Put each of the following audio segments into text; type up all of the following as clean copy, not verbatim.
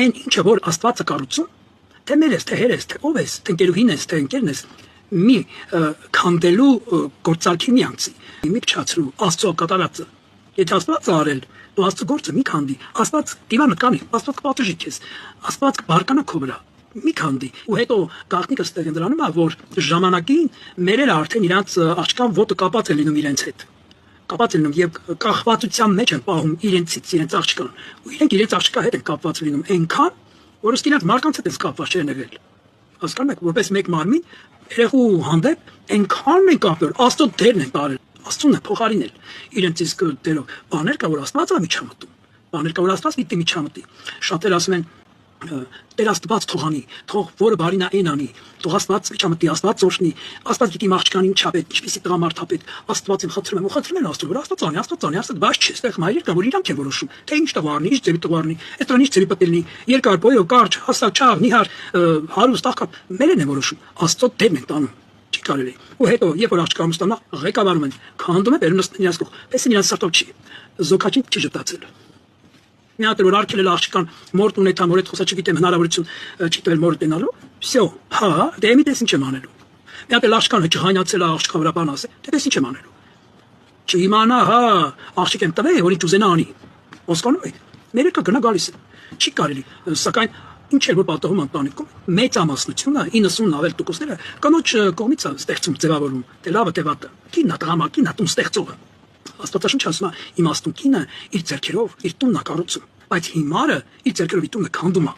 այն ինչը որ Աստվածը կառուցում, թե մեր ես, թե հեր ես, թե ով ես, թե ընկերուհին ես, թե ընկերն ես, մի քանդելու գործարքի մի անցի, մի փչացրու Աստծո կատարածը։ Եթե Աստվածը արել, դու Աստծո գործը մի քանդի, Աստված դիվանը կանի, Աստված կպատժի քեզ, Աստված կբարկանա քո վրա։ Մի քանդի ու հետո գաղտնիքը ստեղ դրանում է որ ժամանակին մերերը արդեն իրանց աղջկան ոտը կապած է լինում իրենց հետ կապած լինում եւ կախվածության մեջ են պահում իրենց աղջկան ու իրենք իրենց աղջկա հետ են կապված լինում այնքան որ ըստ իրենց մարկանց հետ են կապված չեն եղել հասկանում եք որպես մեկ մարմին երեխու հանդեպ այնքան են կապել Աստծո դերն են տարել Աստծուն է փոխարինել իրենց իսկ դերով բաներ կա որ Աստվածը միջամտում բաներ կա որ Աստված պիտի միջամտի շատեր ասում են Տեր Աստված թողանի, թող որը բարին այն անի, թող Աստված միջամտի, Աստված օրհնի, Աստված գիտի աղջկանին չապետ, ինչպեսի տղամարդապետ, Աստված եմ խնդրում ու խնդրում են Աստծո, որ Աստված անի, Աստված բաց չէ, այստեղ մայրեր կա, որ իրանք են որոշում, թե ինչ տղարնի, ինչ ձևի տղարնի, այստեղ ինչ ձևի պատելնի, երկար բոյով, կարճ, հասակ, չաղ, նիհար, հարուստ, աղքատ, մերեն են որոշում, Աստծո դերն են տանում, չի կարելի։ Ու հետո երբ որ աղջկան ստանա, ղեկավարում են, քանդում են, բերում իրենց կողմ, պես իրենց սրտով չի, զոքաչին չի ժպտացել։ Մի հատ որ արկել է աղջկան մորտ ունեցա նոր այդ խոսա չգիտեմ հնարավորություն չի տվել մորտ դենալու всё հա դե մի տես ինչ եմ անելու մի հատ աղջկանը ջհանյացել է աղջկա վրա բան ասել դե տես ինչ եմ անելու չիմանա հա աղջիկ եմ տվել որ ինչ ուզենա անի ոսկանում եք մերեկը գնա գալիս է չի կարելի սակայն ինչ էր որ պատահում ընտանիքում մեծամասնությունը 90-ն ավել տոկոսները կանոջ կողմից է ստեղծում ձևավորում դե լավը թե վատը կինն է տղամարդին հատում ստեղծողը Աստվածաշունչը ասում է իմաստուն կինը իր ձեռքերով իր տունն է կառուցում, բայց հիմարը իր ձեռքերով իր տունը քանդում է։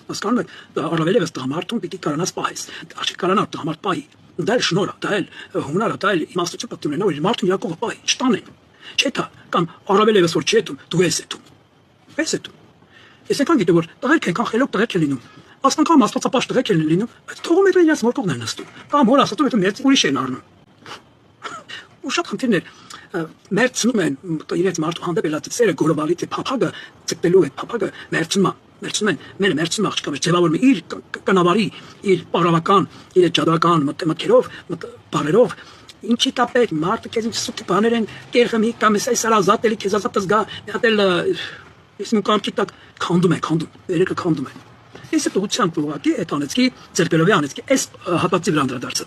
Հասկանում եք, առավել եւս տղամարդուն պիտի կարողանաս պահես, աշի կարողանա տղամարդ պահի։ Դա էլ շնորհ է, դա էլ հունար է, դա էլ իմաստություն պետք է ունենա, որ իր մարդուն իրակողը պահի, չտանեն։ Չէ՞ դա, կամ առավել եւս որ չի դու դու ես դու։ Ես դու։ Ես եկան գիտեմ որ տղերք են խելոք տղերք են լինում։ Աստանքամ աստվածապաշտ տղերք են լինում, բայց թողում են իրենց մորկողն են նստում։ Կամ հոր ասածով հետո մեծ ուրիշ են առնում։ Ու շատ խնդիրներ մերցնում են իրենց մարդու հանդեպ ելածերը գորովալի թե փափագը ցկտելու այդ փափագը մերցնում են մերը մերցնում աղջկա մեջ ձևավորում իր կնավարի իր պարավական իր ջադական մտքերով բարերով ինչի տապետ մարդը քեզ ինչ սուտի բաներ են կերխմի կամ էս սարազատելի քեզ ազատ զգա մի հատ էլ ես նույն կամքի տակ քանդում երեկը քանդում են ես այդ ուղղությամբ ուղղակի այդ անեցքի ձերբերովի անեցքի այս հատվածի վրա անդրադարձա